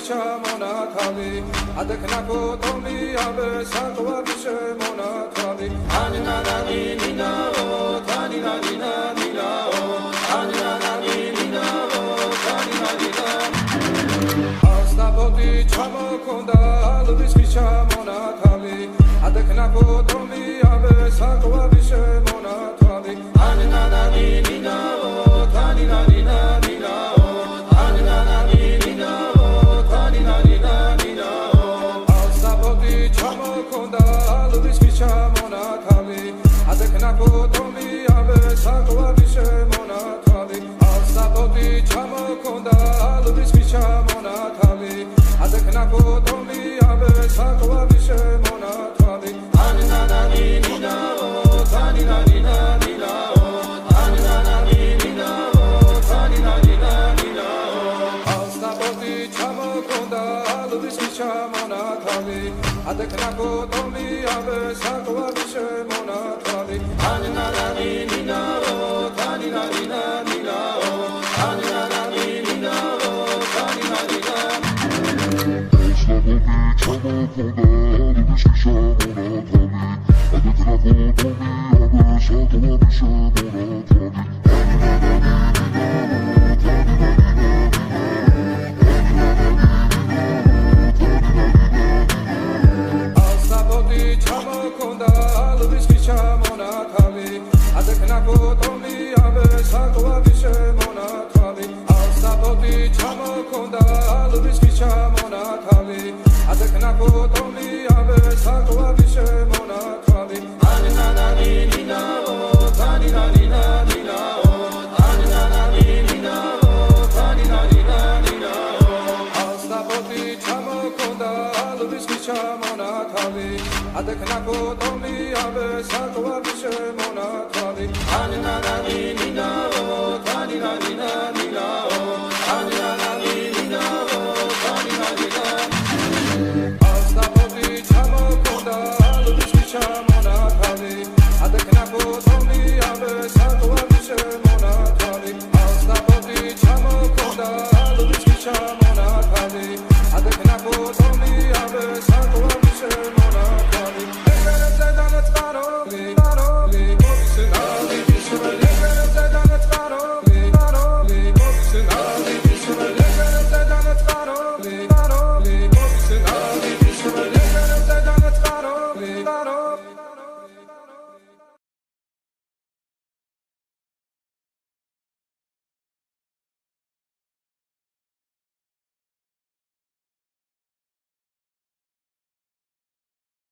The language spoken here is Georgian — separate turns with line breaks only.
ჩამონათალი ადექნა ფოტომი აბე საყვარი შემონათალი ანინანანი ნინაო თანინანინა ნინაო ანინანანი ნინაო თანინანინა ასტაბოდი ჩამოქონდა ალვის ჩამონათალი ადექნა ფოტომი აბე საყვარი შემონათალი ანინანანი ნინაო თანინანინა ნინაო ანინანანი ნინაო თანინანინა ნინაო ასტაბოდი ჩამოქონდა ალვის ჩამონათალი ადექნა ფოტომი აბე საყვარი შემონათალი ასტაბოდი ჩამოქონდა ალვის ჩამონათალი ადექნა ფოტომი აბე საყვარი შემონათალი ანინანანი ნინაო თანინანინა ნინაო ანინანანი ნინაო თანინანინა ნინაო ასტაბოდი ჩამოქონდა ალვის ჩამონათალი ადექნა ფოტომი აბე საყვარი შემონათალი ანინანანი ნინაო თანინანინა ნინაო ანინანანი ნინაო თანინანინა ასტაბოდი ჩამოქონდა ალვის ჩამონათალი ადექნა ფოტომი აბე საყვარი შემონათალი ასტაბოდი ჩამოქონდა ალვის ჩამონათალი ადექნა ფოტომი აბე საყვარი შემონათალი ანინანანი ნინაო თანინანინა ნინაო ანინანანი ნინაო თანინანინა ნინაო ასტაბოდი ჩამოქონდა ალვის ჩამონათალი ადექნა ფოტომი აბე საყვარი შემონათალი ანინანანი ნინაო თანინანინა ნინაო